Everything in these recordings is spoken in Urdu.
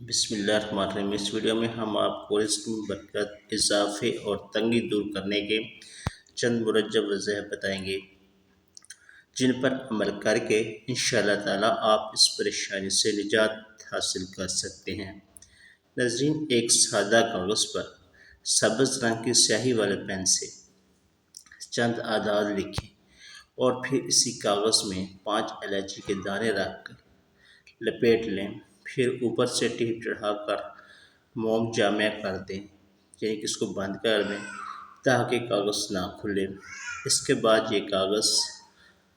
بسم اللہ الرحمن الرحیم۔ اس ویڈیو میں ہم آپ کو رزق میں برکت، اضافے اور تنگی دور کرنے کے چند مرجب وظائف بتائیں گے جن پر عمل کر کے انشاءاللہ تعالیٰ آپ اس پریشانی سے نجات حاصل کر سکتے ہیں۔ ناظرین، ایک سادہ کاغذ پر سبز رنگ کی سیاہی والے پین سے چند اعداد لکھیں اور پھر اسی کاغذ میں 5 الائچی کے دانے رکھ کر لپیٹ لیں۔ پھر اوپر سے ٹیپ چڑھا کر موم جامع کر دیں، یعنی کہ اس کو بند کر دیں تاکہ کاغذ نہ کھلے۔ اس کے بعد یہ کاغذ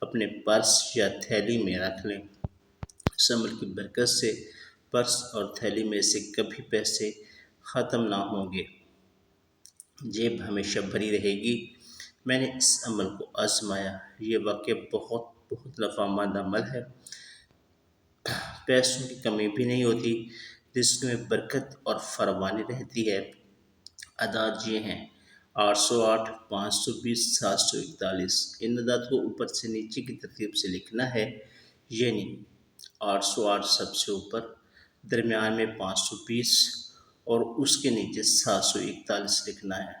اپنے پرس یا تھیلی میں رکھ لیں۔ اس عمل کی برکت سے پرس اور تھیلی میں سے کبھی پیسے ختم نہ ہوں گے، جیب ہمیشہ بھری رہے گی۔ میں نے اس عمل کو آزمایا، یہ واقعی بہت نفع مند عمل ہے۔ پیسوں کی کمی بھی نہیں ہوتی، رزق میں برکت اور فراوانی رہتی ہے۔ اعداد یہ ہیں: 808، 520، 741۔ ان اعداد کو اوپر سے نیچے کی ترتیب سے لکھنا ہے، یعنی 808 سب سے اوپر، درمیان میں 520 اور اس کے نیچے 741 لکھنا ہے۔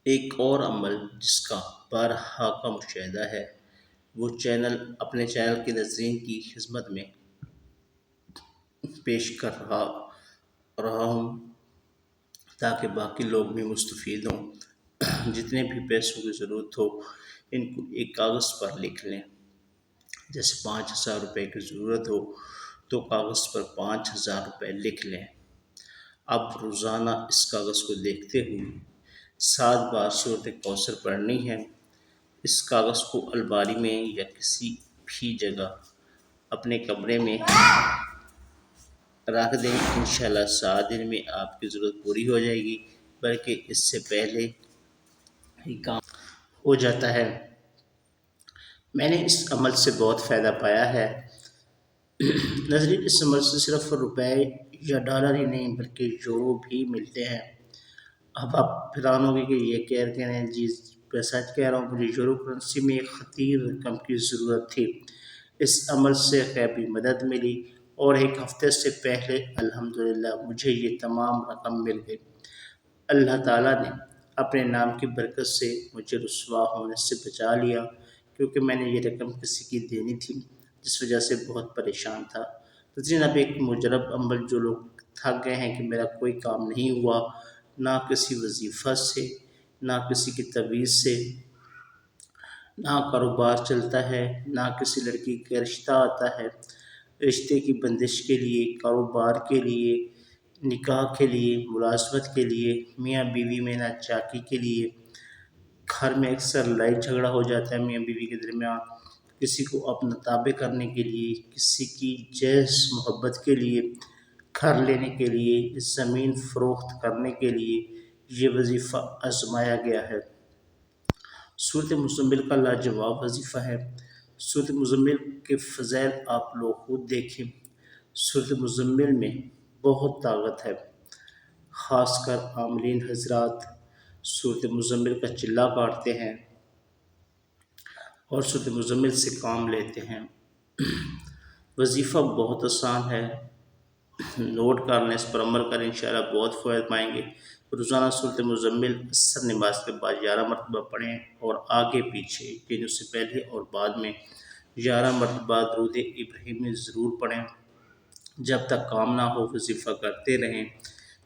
ایک اور عمل جس کا بارہا کا مشاہدہ ہے، وہ اپنے چینل کے ناظرین کی خدمت میں پیش کر رہا ہوں تاکہ باقی لوگ بھی مستفید ہوں۔ جتنے بھی پیسوں کی ضرورت ہو ان کو ایک کاغذ پر لکھ لیں۔ جیسے 5000 روپے کی ضرورت ہو تو کاغذ پر 5000 روپے لکھ لیں۔ اب روزانہ اس کاغذ کو دیکھتے ہوئے 7 بار سورۃ کوثر پڑھنی ہے۔ اس کاغذ کو الماری میں یا کسی بھی جگہ اپنے کمرے میں رکھ دیں۔ انشاءاللہ 7 دن میں آپ کی ضرورت پوری ہو جائے گی، بلکہ اس سے پہلے ہی کام ہو جاتا ہے۔ میں نے اس عمل سے بہت فائدہ پایا ہے۔ ناظرین، اس عمل سے صرف روپے یا ڈالر ہی نہیں بلکہ یورو بھی ملتے ہیں۔ اب آپ حیران ہوں گے کہ یہ کہہ رہے ہیں جی، میں سچ کہہ رہا ہوں، مجھے یورو کرنسی میں ایک خطیر رقم کی ضرورت تھی۔ اس عمل سے غیبی مدد ملی اور ایک ہفتے سے پہلے الحمدللہ مجھے یہ تمام رقم مل گئی۔ اللہ تعالیٰ نے اپنے نام کی برکت سے مجھے رسوا ہونے سے بچا لیا، کیونکہ میں نے یہ رقم کسی کی دینی تھی، جس وجہ سے بہت پریشان تھا۔ لیکن اب ایک مجرب عمل، جو لوگ تھک گئے ہیں کہ میرا کوئی کام نہیں ہوا، نہ کسی وظیفہ سے، نہ کسی کی تعویذ سے، نہ کاروبار چلتا ہے، نہ کسی لڑکی کا رشتہ آتا ہے، رشتے کی بندش کے لیے، کاروبار کے لیے، نکاح کے لیے، ملازمت کے لیے، میاں بیوی میں ناچاکی کے لیے، گھر میں اکثر لڑائی جھگڑا ہو جاتا ہے میاں بیوی کے درمیان، کسی کو اپنا تابع کرنے کے لیے، کسی کی جہیز محبت کے لیے، گھر لینے کے لیے، زمین فروخت کرنے کے لیے یہ وظیفہ آزمایا گیا ہے۔ سورۃ مزمل کا لاجواب وظیفہ ہے۔ سورۃ مزمل کے فضائل آپ لوگ خود دیکھیں۔ سورۃ مزمل میں بہت طاقت ہے، خاص کر عاملین حضرات سورۃ مزمل کا چلہ کاٹتے ہیں اور سورۃ مزمل سے کام لیتے ہیں۔ وظیفہ بہت آسان ہے، نوٹ کر لیں، اس پر عمل کریں، انشاءاللہ بہت فوائد پائیں گے۔ روزانہ سورۃ مزمل عصر نماز کے بعد 11 مرتبہ پڑھیں اور آگے پیچھے، یعنی اس سے پہلے اور بعد میں 11 مرتبہ درود ابراہیمی ضرور پڑھیں۔ جب تک کام نہ ہو وظیفہ کرتے رہیں۔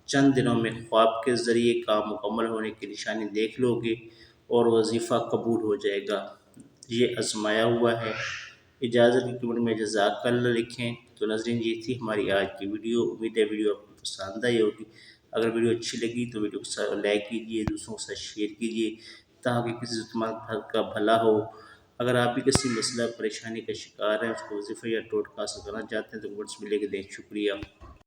چند دنوں میں خواب کے ذریعے کام مکمل ہونے کی نشانی دیکھ لو گے اور وظیفہ قبول ہو جائے گا۔ یہ آزمایا ہوا ہے۔ اجازت کی کمنٹ میں جزاک اللہ لکھیں۔ تو ناظرین، یہ تھی ہماری آج کی ویڈیو۔ امید ہے ویڈیو آپ کو پسند آئی ہوگی۔ اگر ویڈیو اچھی لگی تو ویڈیو کو لائک کیجیے، دوسروں کے ساتھ شیئر کیجیے تاکہ کسی ضرورت کا بھلا ہو۔ اگر آپ بھی کسی مسئلہ پریشانی کا شکار ہیں، اس کو وظیفہ یا ٹوٹکا حاصل کرنا چاہتے ہیں تو کمنٹس میں لکھ دیں۔ شکریہ۔